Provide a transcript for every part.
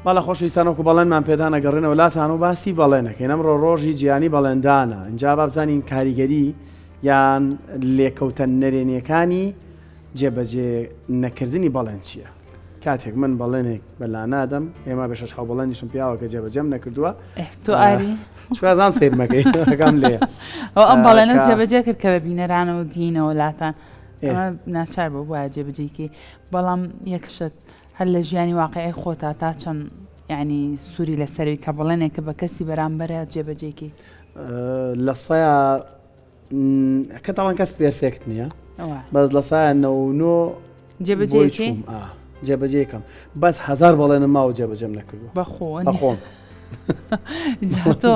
بالا خۆشەویستانەوەکو بەڵێنمان پێدانە گەڕێنە وڵاتان و باسی بەڵێنەکەین ئەمڕۆ ڕۆژی جیهانی بەڵێندانە. اینجا با بزانین کاریگەری یان لێکەوتە نەرێنیەکانی جێبەجێ نەکردنی بەڵێن چییە؟ کاتێک من بەڵێنێک بەلا نادەم ئێمە بە شەش بەڵێنیشم پیاوە کە جێبەجێم نەکردووە تۆ ئاری شوازان سیرمەکەی ئەەکەم لێ ئەم بەڵێنە جێبەجێ کرد کە بە بینەرانەوە دینەوە وڵاتان ناچار بۆ وایە جێبەجێکی بەڵام یەکشت هەر لە ژیانی واقعی خۆتا تا چەند یعنی سووری لەسەروی کە بەڵێنێکە بە کەسی بەرامبەرە جێبەجێکی لە سایە کە تاوان کەس پێرفێکت نییە بەس لە سایە نەونۆ جێبەجێکی جێبەجێکم بەس هزار بەڵێنم ماوە جێبەجێم نەکردووە بەخۆم تۆ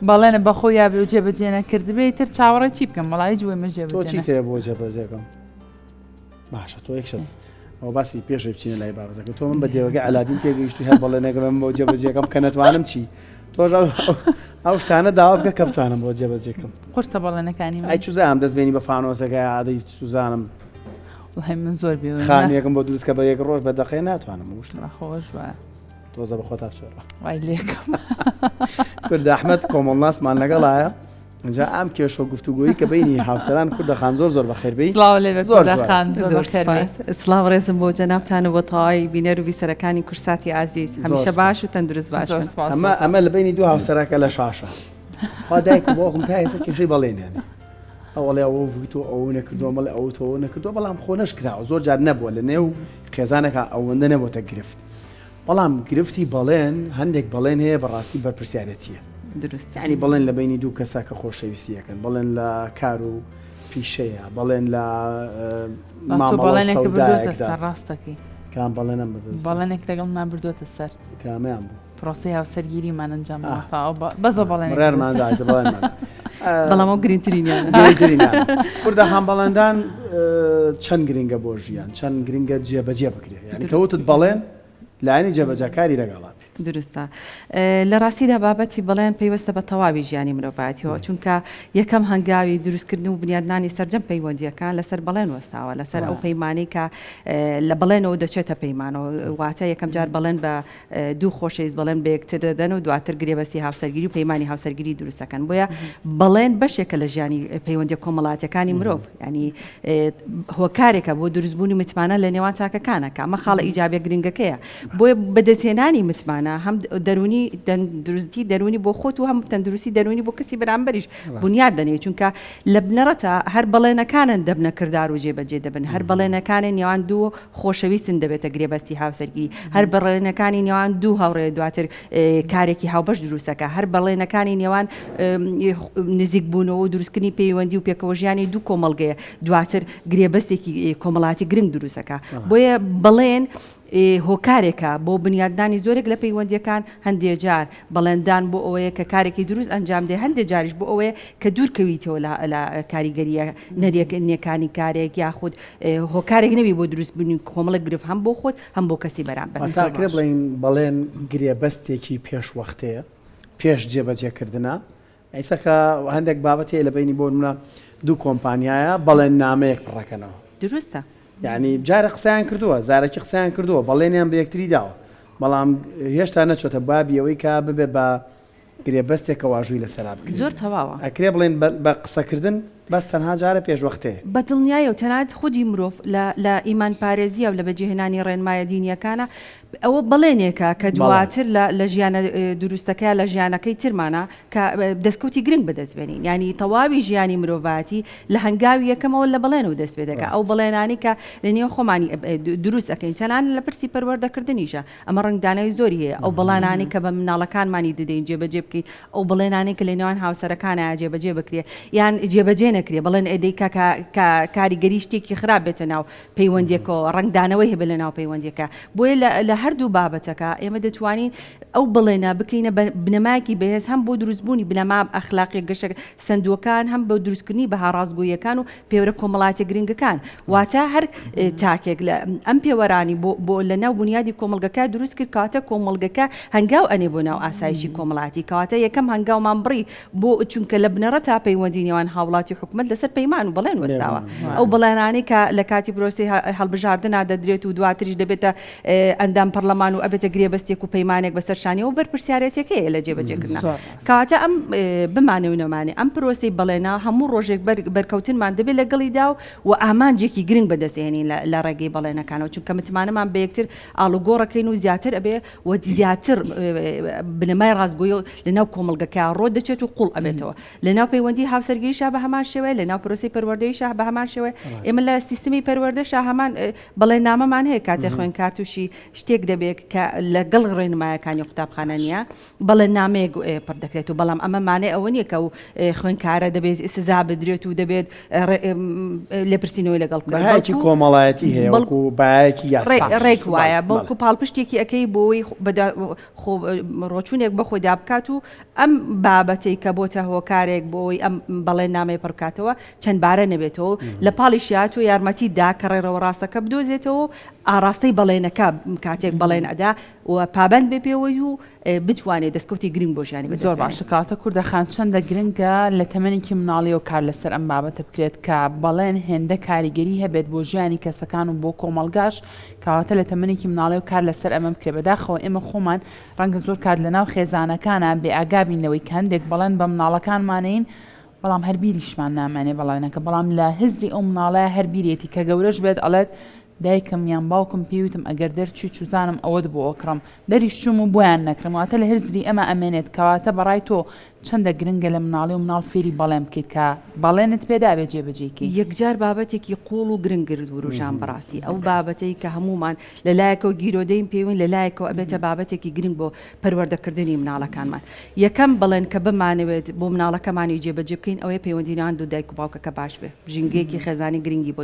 بەڵێنە بەخۆ یابێ و جێبەجێ نەکردبێت تر چاوەڕێ چی بکەم وڵی جوێ مە تۆ چی تەیە بۆ جێبەجێکم باشە تۆ یەکشت ئەو باسی پێشێ بچینە لای بابەتەکە تۆ من بە دێوەکە ئالادین تێگەیشتی هەر بەڵێنێکم بۆ جێبەجێکم کە نەتوانم چی تۆ ئەو شتانە داوا بکە کە بتوانم بۆ جێبەجێکم قورسە بەڵێنەکانی ئەی چوزانم دەستبێنی بە فانۆسەکە عادەی سوزانم من زۆر خانیەکەم بۆ دروستکە بە یەک ڕۆژ بە دەقەی ناتوانم وشت خۆش وایە تۆزە بە خۆتا بچۆرە وای لێکم کورد ئەحمەد کۆمەڵناسمان لەگەڵایە اینجا ئەم کێشە گفتوگویی کە بینی هاوسەران کوردەخان زۆر زۆر بەخێربێی سڵاو ڕێزم بۆ جەنابتانە بۆ تەواوی بینەر و بیسەرەکانی کورساتی عزیز هەمیشە باش و تەندروست باش ئەمە لە بینی دوو هاوسەرەکە لە شاشە خودایک بۆخم تا ئێستا کێشەی بەڵێنێنێ ئەوڵێ ئەوە بوویتۆ ئەو نەکردووە مەڵێ ئەو تۆ نەکردووە بەڵام خۆ نەشکراوە زۆر جار نەبووە لە نێو خێزانێکە ئەوەندە نەبووتە گرفت بەڵام گرفتی بەڵێن هەندێک بەڵێن هەیە بەڕاستی بەرپرسیارەتیە دروست ینی بەڵێن لە بینی دوو کەسا کە خۆشەویستیەکەن بڵێن لە کار و پیشەیە بەڵێن لە ڕاستەکەی کام بەڵێنم بەڵێنێک لەگەڵ نابردوۆتە سەر کامیان بوو پرۆسی هاوسەرگیریمان ئەنجام بەزۆ بەڵێن ڕێرمانداێت بەڵێن بەڵام ئەو گرنگترینیان کوردەخان بەڵێندان چەند گرنگە بۆ ژیان چەند گرنگە جێبەجێ بکرێت یعنی کەوتت بەڵێن لایەنی جێبەجەکاری لەگەڵات درستە لە ڕاستیدا بابەتی بەڵێن پەیوەستە بە تەواوی ژیانی مرۆڤایەتیەوە چونکە یەکەم هەنگاوی دروستکردن و بنیادنانی سەرجەم پەیوەندیەکان لەسەر بەڵێن وەستاوە لەسەر ئەو پەیمانەی کە لە بەڵێنەوە دەچێتە پەیمانەوە واتە یەکەم جار بەڵێن بە دوو خۆشەویست بەڵێن بە یەکتر دەدەن و دواتر گرێبەستی هاوسەرگیری و پەیمانی هاوسەرگیری دروستەکەن بۆیە بەڵێن بەشێکە لە ژیانی پەیوەندی کۆمەڵاتەکانی مرۆڤ ینی هۆکارێکە بۆ دروستبوونی متمانە لە نێوان تاکەکانە کە ئەمە خاڵە ئیجابیە گرنگەکەیە بۆیە بەدەستهێنانی متمانە هەم دەرونی دروستی دەرونی بۆ خۆت و هەم تەندروستی دەرونی بۆ کەسی بەرامبەریش بنیاد دەنێت چونکە لە بنەڕەتە هەر بەڵێنەکانن دەبنە کردار و جێبەجێ دەبن هەر بەڵێنەکانی نێوان دوو خۆشەویستن دەبێتە گرێبەستی هاوسەرگیری هەر بەڵێنەکانی نێوان دوو هاوڕێ دواتر کارێکی هاوبەش دروستەکە هەر بەڵێنەکانی نێوان نزیک بوونەوە و دروستکردنی پەیوەندی و پێکەوەژیانی دوو کۆمەڵگەیە دواتر گرێبەستێکی کۆمەڵاتی گرنگ دروستەکە بۆیە بەڵێن هۆکارێکە بۆ بنیاددانی زۆرێک لە پەیوەندیەکان هەندێک جار بەڵێندان بۆ ئەوەیە کە کارێکی دروست ئەنجام دێ هەندێک جاریش بۆ ئەوەیە کە دوورکەویتەوە لە کاریگەریە نێکانی کارێک یاخود هۆکارێک نەبی بۆ دروست بوونی کۆمەڵک گرفت هەم بۆ خۆت هەم بۆ کەسی بەرامبەر تاکرێ بڵین بەڵێن گرێبەستێکی پێشوەختەیە پێش جێبەجێکردنە ئەیسەکە هەندێک بابەتەیە لە بینی بۆ منە دوو کۆمپانیایە بەڵێن نامەیەک پڕەکەنەوە دروستە یعنی جارە قسەیان کردووە زارێکی قسەیان کردووە بەڵێنیان بە یەکتری داوە بەڵام هێشتا نەچۆتە بابی ئەوەی کا ببێ بە گرێبەستێکە واژووی لەسەرا بکرێت زۆر تەواوە ئەکرێ بڵێن بە قسەکردن بەس تەنها جارە پێشوەختەیە بە دڵنیایە و تەنانەت خودی مرۆڤ لە ئیمان پارێزیە و لە بەجێهێنانی ڕێنمایە دینیەکانە ئەوە بەڵێنێکە کە دواتر لە ژیانە دروستەکە لە ژیانەکەی ترمانە کە دەستکەوتی گرنگ بەدەستبێنین ینی تەواوی ژیانی مرۆڤاتی لە هەنگاوی یەکەمەوە لە بەڵێنەوە دەست پێ دەکات ئەو بەڵێنانی کە لە نێو خۆمانی دروست ئەەکەین تەنان لە پرسی پەروەردەکردنیشە ئەمە ڕنگدانەوەی زۆری هەیە ئەو بەڵانانی کە بە مناڵەکانمانی دەدەین جێبەجێ بکەین ئەو بەڵێنانی کە لە نێوان هاوسەرەکانە جێبەجێ بکرێ یان جێبەجێ نەکرێ بەڵێن ئەدەی کاریگەری شتێکی خراپ بێتە ناو پەیوەندیەکەەوە ڕنگدانەوەی هەبێ لە ناو پەیوەندیەکە بۆیە لە هەردوو بابەتەکە ئێمە دەتوانین ئەو بڵێنە بکەینە بنەمایەکی بەهێز هەم بۆ دروستبوونی بنەما ئەخلاقی گەشە سندوەکان هەم بۆ دروستکردنی بەها ڕاستگۆیەکان و پێوەرە کۆمەڵاتی گرنگەکان واتە هەر تاکێک لە ئەم پێوەرانی بۆ لە ناو بنیادی کۆمەڵگەکە دروست کرد کاتە کۆمەڵگەکە هەنگاو ئەنێ بۆ ناو ئاسایشی کۆمەڵاتی کەواتە یەکەم هەنگاومان بڕی بۆ چونکە لە بنەڕەت تا پەیوەندی نێوان هاوڵاتی حکومت لەسەر پەیمان و بەڵێن وەستاوە ئەو بەڵێنانەی کە لە کاتی پرۆسی هەڵبژاردننا دەدرێت و دواتریش دەبێتە ئەندام پەرلەمان و ئەبێتە گرێبەستێک و پەیمانێک بەسەرشانی و بەرپرسیارەتێکەیە لە جێبەجێکردنا کاتە ئەم بمانەوەمانێ ئەم پرۆسی بەڵێنا هەموو ڕۆژێک بەرکەوتنمان دەبێت لەگەڵیدا و ئامانجێکی گرنگ بەدەستێنی لە ڕێگەی بەڵێنەکانەوە چونکە متمانەمان بە یەکتر ئاڵوگۆڕەکەین و زیاتر ئەبێ و زیاتر بنەمای ڕاستگۆیی و لەناو کۆمەلگەکە ڕۆ دەچێت و قوڵ ئەبێتەوە لەناو پەیوەندی هاوسەرگیریشا بە هەمان شێوەیە لەناو پرۆسی پەروەردەیشا بە هەمان شێوەیە ئێمە لە سیستمی پەروەردەشا هەمان بەڵێننامەمان هەیە کاتێ خوێندکار تووشی شتێک دەبێت کە لەگەڵ ڕێنمایەکانی قوتابخانە نیە بەڵێننامەیەک پڕ دەکرێت و بەڵام ئەمە مانێ ئەوە نییە کە و خوێندکارە دەبێت سزا بدرێت و دەبێت لێپرسینەوەی لەگەڵ بەهایکی کۆمەڵایەتی هەیە وەکو بایەکی یاسا ڕێک وایە بەڵکو پاڵپشتێکی ئەەکەی بۆی ڕۆچوونێک بەخۆی دابکات و ئەم بابەتەی کە بۆتە هۆکارێک بۆی ئەم بەڵێننامەی پڕکاتەوە چەند بارە نەبێتەوە لە پاڵیشیات و یارمەتیدا کە ڕێڕەوە ڕاستەکە بدۆزێتەوە ئاراستەی بەڵێنەکە کاتێک بەڵێن ئەدا و پابند بێ پێوەی و بتوانێت دەستکەوتی گرنگ بۆ ژیانی زۆر باشە کاتە کوردەخان چەندە گرنگە لە تەمەنێکی مناڵی و کار لەسەر ئەم بابەتە بکرێت کە بەڵێن هێندە کاریگەری هەبێت بۆ ژیانی کەسەکان و بۆ کۆمەلگاش کەواتە لە تەمەنێکی مناڵی و کار لەسەر ئەمە بکرێت بەداخەوە ئێمە خۆمان ڕەنگە زۆر کات لەناو خێزانەکانە بێ ئاگابینەوەی کە هەندێک بەڵێن بە مناڵەکانمانین بەڵام هەربیریشمان نامانێ بەڵێنەکە بەڵام لە هزری ئەو مناڵەیە هەربیرێتی کە گەورەش بێت ئەڵێت دایکم یان باوکم پێویتم ئەگەر دەرچی چوزانم ئەوەت بۆ ئۆکڕم دەریش چوم و بۆیان نەکرم واتە لە هزری ئەمە ئەمێنێت کەواتە بەڕای تۆ چەندە گرنگە لە مناڵی و مناڵ فێری بەڵێن بکەیت کە بەڵێنت پێدا بێت جێبەجێکی یەکجار بابەتێکی قوڵ و گرنگرد وروژان بەڕاستی ئەو بابەتەی کە هەمومان لەلایەکەوە گیرۆدەین پێوین لەلایەکەوە ئەبێتە بابەتێکی گرنگ بۆ پەروەردەکردنی مناڵەکانمان یەکەم بڵێن کە بمانەوێت بۆ مناڵەکەمانی جێبەجێ بکەین ئەوەی پەیوەندیان دوو دایک و باوکەکە باش بێ ژینگەیەکی خێزانی گرنگی بۆ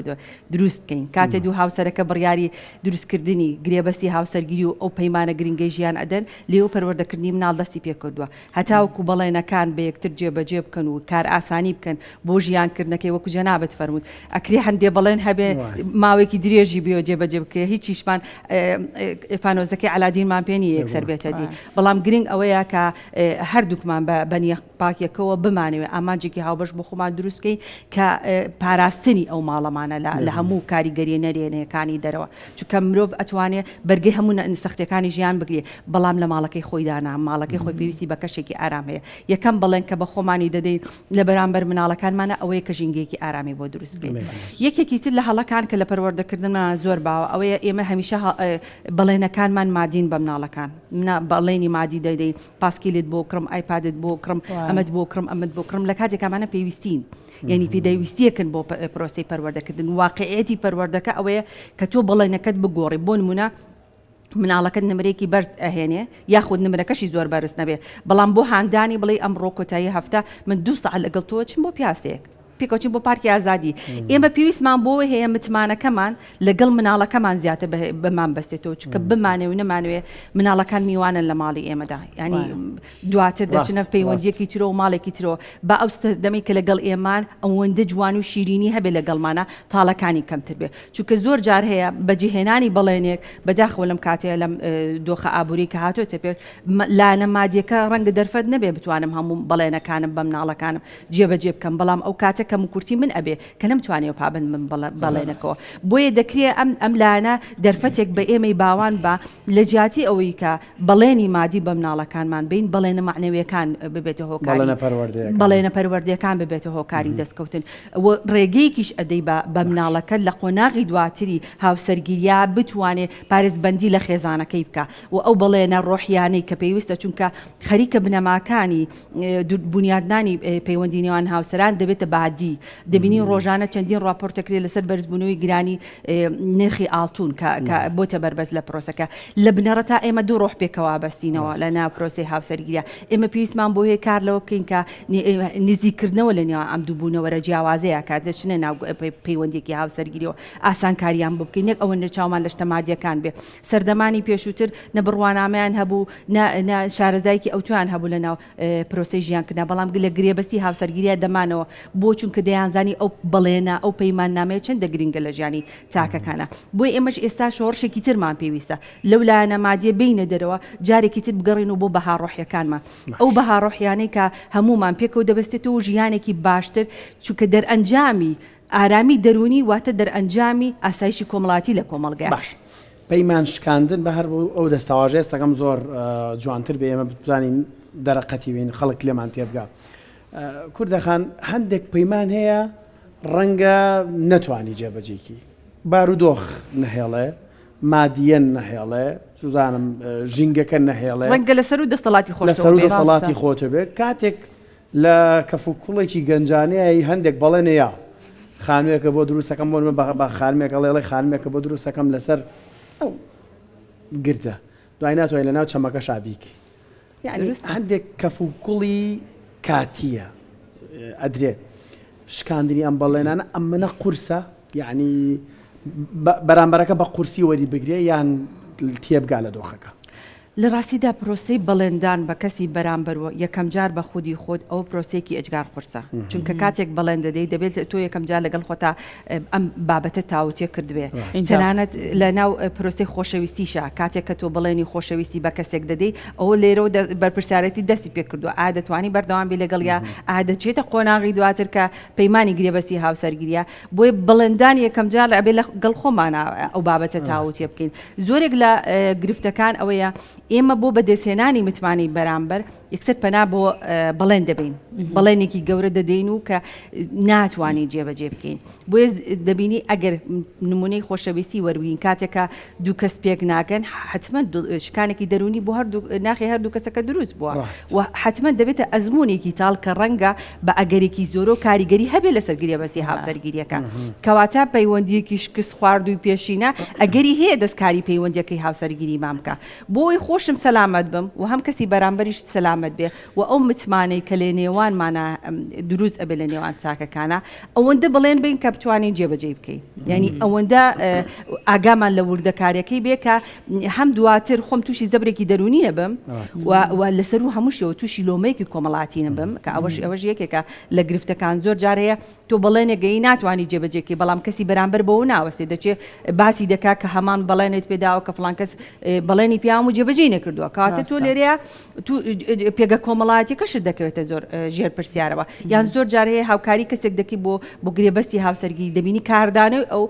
دروست بکەین کاتێ دوو هاوسەرەکە بڕیاری دروستکردنی گرێبەستی هاوسەرگیری و ئەو پەیمانە گرنگەی ژیان ئەدەن لێو پەروەردەکردنی مناڵ دەستی پێکردووە هەتاوەکو بەڵێنەکان بە یەکتر جێبەجێ بکەن و کار ئاسانی بکەن بۆ ژیانکردنەکەی وەکو جەنابەت فەرمووت ئەکری هەندێ بەڵێن هەبێ ماوەیەکی درێژی بێ جێبەجێ بکرێ هیچیشمان فانۆزەکەی علادینمان پێ نیە یەکسەر بێتە دی بەڵام گرنگ ئەوەیە کە هەردووکمان بە نیە پاکیەکەوە بمانەوێت ئامانجێکی هاوبەش بۆ خۆمان دروست بکەین کە پاراستنی ئەو ماڵەمانە لە هەموو کاریگەریە نەرێنەکانی دەرەوە چونکە مرۆڤ ئەتوانێت بەرگەی هەموو سەختەکانی ژیان بگرێ بەڵام لە ماڵەکەی خۆی دانا ماڵەکەی خۆی پێویستی بە کەشێکی ئارام هەیە یەکەم بڵێن کە بە خۆمانی دەدەین لە بەرامبەر مناڵەکانمانە ئەوەیە کە ژینگەیەکی ئارامی بۆ دروست بکەین یەکێکی تر لە هەڵەکان کە لە پەروەردەکردنمان زۆر باوە ئەوەیە ئێمە هەمیشە بەڵێنەکانمان مادین بە مناڵەکان بەڵێنی مادی دەدەین پاسکیلت بۆ کڕم ئایپادت بۆ کڕم ئەمەد بۆ کڕم ئەمەد بۆ کڕم لە کاتێکمانە پێویستین یعنی پێدەویستیەکن بۆ پرۆسی پەروەردەکردن واقعەتی پەروەردەکە ئەوەیە کە تۆ بەڵێنەکەت بگۆڕی بۆ نمونە مناڵەکەت نمرێکی بەرز ئەهێنێ یاخود نمرەکەشی زۆر بەرز نەبێ بەڵام بۆ هاندانی بڵێ ئەمڕۆ کۆتایی هەفتە من 2 ساعت لەگەڵ تۆ چم بۆ پیاسەیەک پێکەوتین بۆ پارکی ئازادی ئێمە پێویستمان بۆ هەیە متمانەکەمان لەگەڵ مناڵەکەمان زیاتر بمان بەستێتەوە چکە بمانێ و نەمانوێ مناڵەکان میوانن لە ماڵی ئێمەدا ینی دواتر دەچنە پەیوەندیەکی ترۆ و ماڵێکی ترۆ بە ئەوستە دەمەی کە لەگەڵ ئێمان ئەوەندە جوان و شیرینی هەبێ لەگەڵمانە تاڵەکانی کەمتر بێ چونکە زۆر جار هەیە بەجێهێنانی بەڵێنێک بەداخەوە لەم کاتەیە لەم دۆخە ئابووری کە هاتوۆتە پێ لانە مادیەکە ڕەنگە دەرفەت نەبێ بتوانم هەموو بەڵێنەکانم بە مناڵەکانم جێبەجێ بکەم بەڵام ئەو کاتە کەم کورتی من ئەبێ کە نەمتوانێ پابند من بەڵێنەکەەوە بۆیە دەکرێت ئەم لانە دەرفەتێک بە ئێمەی باوان بە لە جیاتی ئەوەی کە بەڵێنی مادی بە مناڵەکانمان بین بەڵێنە معنەویەکان ببێتە هۆکاری بەڵێنە پەروەردەکان ببێتە هۆکاری دەستکەوتن ڕێگەیەکیش ئەدەی بە مناڵەکە لە قۆناغی دواتری هاوسەرگیریا بتوانێت پارێزبەندی لە خێزانەکەی بکە و ئەو بەڵێنە ڕۆحیانەی کە پێویستە چونکە خەریکە بنەماکانی بنیادنانی پەیوەندی نێوان هاوسەران دەبێتە بادی دەبینی ڕۆژانە چەندین راپۆرتەکرێت لەسەر بەرزبوونەوەی گرانی نرخی ئاڵتون کە بۆتە بەربەز لە پرۆسەکە لە بنەڕە تا ئێمە دوو ڕۆح پێکەوە بەستینەوە لە ناو پرۆسی هاوسەرگیریە ئێمە پێویستمان بۆ هەیە کار لەوە بکەین کە نزیکردنەوە لە نێوان ئەم دوو بوونەوەرە جیاوازەیە کە دەچنە ناو پەیوەندێکی هاوسەرگیریەوە ئاسانکاریان بۆ بکەین یەک ئەوەندە چاومان لە شتە مادیەکان بێ سەردەمانی پێشووتر نە بڕوانامەیان هەبوو شارەزایکی ئەوتوان هەبوو لە ناو پرۆسی ژیانکردن بەڵام لە گرێبەستی هاوسەرگیریە دەمانەوە بۆ چونکە دەیانزانی ئەو بەڵێنە ئەو پەیمان نامەیە چەندە گرنگە لە ژیانی تاکەکانە بۆی ئێمەش ئێستا شۆڕشێکی ترمان پێویستە لەو لایەنە مادیە بینە دەرەوە جارێکی تر بگەڕین و بۆ بەها ڕۆحیەکانمان ئەو بەها ڕۆحیانەی کە هەمومان پێکەوە دەبەستێتەوە ژیانێکی باشتر چونکە دەرئەنجامی ئارامی دەرونی واتە دەرئەنجامی ئاسایشی کۆمەڵاتی لە کۆمەڵگای باش پەیمان شکاندن بە هەر ئەو دەستاواژە ئێستاکەم زۆر جوانتر بێ ئێمە بتوانین دەرەقەتی بین خەڵک لێمان تێبگا کوردەخان هەندێک پەیمان هەیە ڕەنگە نەتوانی جێبەجێکی بارودۆخ نەهێڵێ مادیەن نەهێڵێ سوزانم ژینگەکە نەهێڵێ ڕەنگە لەسەر و دەستەڵاتی خۆش لەسەر و دەسەڵاتی خۆتە بێت کاتێک لە کەفوکوڵێکی گەنجانەیە هەندێک بەڵێنەیە خانوێکە بۆ دروستەکەم بۆ بە خانمێکە لێڵێ خانمێکە بۆ دروستەکەم لەسەر ئەو گردە دوای ناتوانین لەناو چەمەکە شابیکی یعنی هەندێک کەفوکوڵی کاتیە ئەدرێ شکاندنی ئەم بەڵێنانە ئەم منە قورسە یعنی بەرامبەرەکە بە قورسی وەری بگرێ یان تێبگا لە دۆخەکە لە ڕاستیدا پرۆسی بەڵێندان بە کەسی بەرامبەرەوە یەکەم جار بە خودی خۆت ئەو پرۆسێکی ئەجگار قورسە چونکە کاتێک بەڵێن دەدەیت دەبێت تۆ یەکەم جار لەگەڵ خۆتا ئەم بابەتە تاوتێ کردبێ تەنانەت لە ناو پرۆسی خۆشەویستیشە کاتێک کە تۆ بڵێنی خۆشەویستی بە کەسێک دەدەیت ئەوە لێرە بەرپرسیارەتی دەستی پێ کردو ئادەتوانی بەردەوام بێ لەگەڵ یا ئادەچێتە قۆناغی دواتر کە پەیمانی گرێبەستی هاوسەرگیریە بۆی بڵێندان یەکەم جار ئەبێ لەگەڵ خۆمانە ئەو بابەتە تاوتێ بکەین زۆرێک لە گرفتەکان ئەوەیە ئێمە بۆ بەدەستهێنانی متمانی بەرامبەر یەکسەر پەنا بۆ بەڵێن دەبین بەڵێنێکی گەورە دەدەین و کە ناتوانین جێبەجێ بکەین بۆیە دەبینی ئەگەر نمونەی خۆشەویستی وەربگین کاتێکە دوو کەس پێک ناکەن حتمما شکانێکی دەرونی بۆ ناخی هەردوو کەسەکە دروست بووە و حتمما دەبێتە ئەزمونێکی تاڵ کە ڕەنگە بە ئەگەرێکی زۆرە و کاریگەری هەبێ لەسەر گرێبەستی هاوسەرگیریەکە کەواتە پەیوەندیەکی شکست خواردووی پێشینە ئەگەری هەیە دەستکاری پەیوەندیەکەی هاوسەرگیری مامکە بۆی خۆشم سەلامەت بم و هەم کەسی بەرامبەریش سەلامەت بێ و ئەو متمانەی کە لێ نێوانمانە دروست ئەبێ لە نێوان چاکەکانە ئەوەندە بڵێن بین کە بتوانین جێبەجێ بکەین یعنی ئەوەندە ئاگامان لە وردەکارەکەی بێ کە هەم دواتر خۆم تووشی زەبرێکی دەرونی نەبم و لەسەر و هەمووشەوە تووشی لۆمەیەکی کۆمەڵاتی نەبم کە ئەوەش یەکێکە لە گرفتەکان زۆر جارەیە تۆ بڵێنێگەی ناتوانانی جێبەجێکی بەڵام کەسی بەرامبەر بەوە ناوەستێ دەچێت باسی دەکا کە هەمان بەڵێنێت پێداوە کە فڵان کەس بەڵێنی پیام و جێبەجێ نەکردووە کاتە تۆ لێرەیە پێگە کۆمەڵایەتی کەشت دەکەوێتە زۆر ژێر پرسیارەوە یان زۆر جارەیە هاوکاری کەسێک دەکی بۆ گرێبەستی هاوسەرگیری دەبینی کاردانەوەی ئەو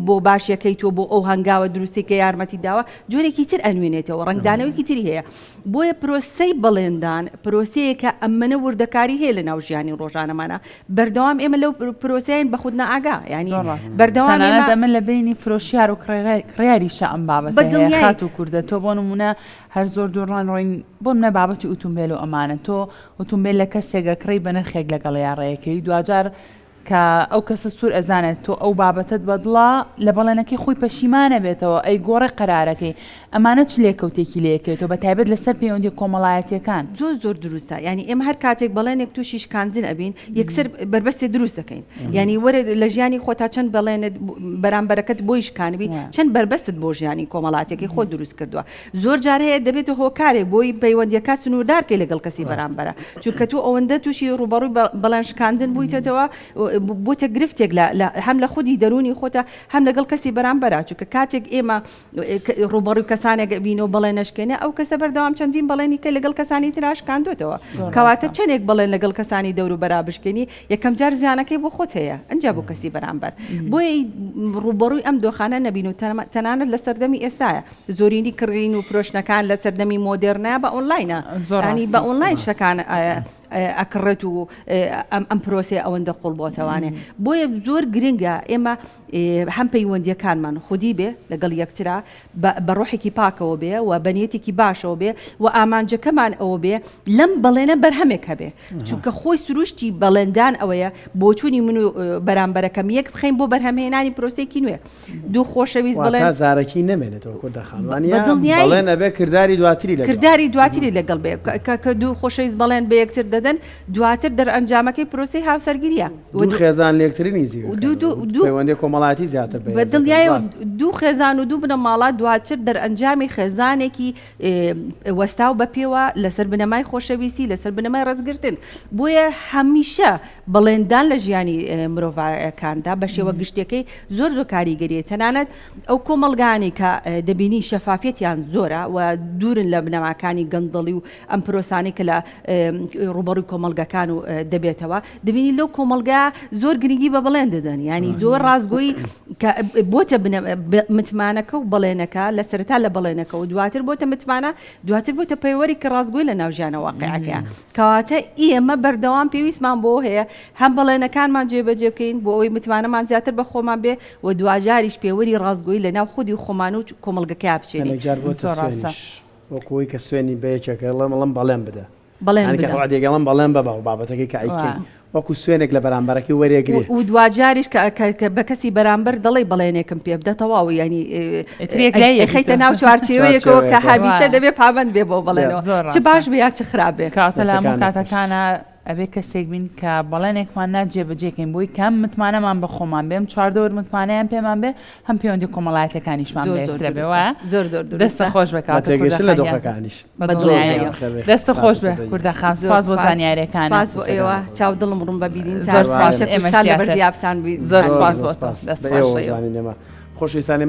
بۆ باشیەکەی تۆ بۆ ئەو هەنگاوە دروستێکە یارمەتی داوە جۆرێکی تر ئەنوێنێتەوە ڕنگدانەوەیکی تری هەیە بۆیە پرۆسەی بەڵێندان پرۆسەیەکە ئەممەنە وردەکاری هەیە لە ناو ژیانی ڕۆژانەمانە بەردەوام ئێمە لەو پرۆسیان بە خودنا ئاگا ینی بەردەوام ئەمە لە بینی فرۆشیار و کڕیاریشە ئەم بابەت خات و کوردە تۆ بۆ نمونە هەر زۆر دوڕان ڕۆین بۆ منە بابەتی ئۆتۆمبیل و ئەمانە تۆ ئۆتۆمبیل لە کەسێکە کڕی بە نرخێک لەگەڵ یاڕەیەکەی دوجار کە ئەو کەسە سوور ئەزانێت تۆ ئەو بابەتت بەدڵا لە بەڵێنەکەی خۆی پەشیمانە بێتەوە ئەی گۆڕی قەرارەکەی ئەمانە چ لێکەوتێکی لەکەوێتەوە بە تایبەت لەسەر پەیوەندی کۆمەڵایەتیەکان زۆر دروستە ینی ئێمە هەر کاتێک بەڵێنێک تووشی شکاندن ئەبین یەکسەر بربەستێ دروست دەکەین ینی وەرە لە ژیانی خۆتا چەند بەڵێنت بەرامبەرەکەت بۆی شکانبی چەند بربەستت بۆ ژیانی کۆمەڵاتێکی خۆ دروست کردووە زۆر جارەیە دەبێت هۆکارێ بۆی پەیوەندیەکە سنووردارکەی لەگەڵ کەسی بەرامبەرە چونکە تۆ ئەوەندە تووشی ڕوبەڕووی بەڵێن شکاندن بوویتەوە بۆتە گرفتێک هەم لە خودی دەرونی خۆتە هەم لەگەڵ کەسی بەرامبەرە چونکە کاتێک ئێمە ڕوبەڕووی کەسانێک بینەوە بەڵێن نشکێنە ئەو کەسە بەردەوام چەندین بەڵێنی کە لەگەڵ کەسانی تراشکاندوێتەوە کەواتە چەندێک بەڵێن لەگەڵ کەسانی دەور و بەرا بشکێنی یەکەم جار زیانەکەی بۆ خۆت هەیە ئەنجا بۆ کەسی بەرامبەر بۆیە ڕوبەڕووی ئەم دۆخانە نەبین و تەنانەت لە سەردەمی ئێستاە زۆرینی کڕین و فرۆشتنەکان لە سەردەمی مۆدێرنە بە ئۆنلاینە ینی بە ئۆنلاین شەکان ئەکڕێت و ئەم پرۆسێ ئەوەندە قوڵ بۆتەوانێ بۆیە زۆر گرنگە ئێمە هەم پەیوەندیەکانمان خودی بێ لەگەڵ یەکترا بە ڕۆحێکی پاکەوە بێ و بەنیەتێکی باشەوە بێ و ئامانجەکەمان ئەوە بێ لەم بەڵێنە بەرهەمێک هەبێ چونکە خۆی سروشتی بەڵێندان ئەوەیە بۆچوونی من و بەرامبەرەکەم یەک بخەین بۆ بەرهەمهێنانی پرۆسێکی نوێ دوو خۆشەویست بڵێن زارەکی نەمێنێتەوە کوردەخانوانە بەڵێن ئەبێ کردداری دواتری لەگەڵ بێ کە دوو خۆشەویست بەڵێن بە یەکتر دەدەن دواتر دەرئەنجامەکەی پرۆسی هاوسەرگیریە دوو خێزان لێکتری نزیک پەیوەندی کۆمەڵایەتی زیاتر بە دڵنیایی دوو خێزان و دوو بنە ماڵات دواتر دەرئەنجامی خێزانێکی وەستا و بەپێوە لەسەر بنەمای خۆشەویستی لەسەر بنەمای ڕزگرتن بۆیە هەمیشە بەڵێندان لە ژیانی مرۆڤەکاندا بە شێوە گشتەکەی زۆر کاریگەریە تەنانەت ئەو کۆمەلگانی کە دەبینی شەفافیەتیان زۆرە و دوورن لە بنەماکانی گەندەڵی و ئەم پرۆسانی کە لە ڕوبەڕووی کۆمەلگەکان و دەبێتەوە دەبینی لەو کۆمەلگا زۆر گرنگی بە بەڵێن دەدەن ینی زۆر ڕازگۆی بۆتە متمانەکە و بەڵێنەکە لە سەرتا لە بەڵێنەکە و دواتر بۆتە متمانە دواتر بۆتە پەیوەری کە ڕازگۆی لە ناوژیانە واقعەکەیە کەواتە ئێمە بەردەوام پێویستمان بۆ هەیە هەم بەڵێنەکانمان جێبەجێ بکەین بۆ ئەوەی متمانەمان زیاتر بە خۆمان بێ و دواجاریش پێوەری ڕازگۆی لە ناو خودی خۆمان و کۆمەلگەکە بچێنین وەکوی کە سوێنی بەیەکێکە ئەڵم بەڵێن بدە بەڵێن بەڵێن بە بابەتەکەی کە ئایکەی وەکو سوێنێک لە بەرامبەرەکەی وەرێگرێت و دواجاریش بە کەسی بەرامبەر دەڵێ بەڵێنێکم پێ بدە تەواو ینی خەیتە ناو چوارچێوەیەکەوە کە هەمیشە دەبێ پابند بێ بۆ بڵێنەوە چ باش بێ یا چ خراپ بێ کاتە لە هەموو کاتەکانە ئەبێ کەسێک بین کە بەڵێنێکمان ناجێبەجێکەین بۆی کەم متمانەمان بە خۆمان بێم چواردەوە متمانەیان پێمان بێ هەم پەیوەندی کۆمەڵایەتەکانیشمان بێترە بێەوە زۆر دەستە خۆش بە لە دۆخەکانیش دەستە خۆش بە کوردەخان سپاس بۆ زانیاریەکان سپاس بۆ ئێوە چاو دڵم ڕوون ببینین زۆر سپاس لە بەرزیابتان زۆر سپاس بۆ خۆشویستانی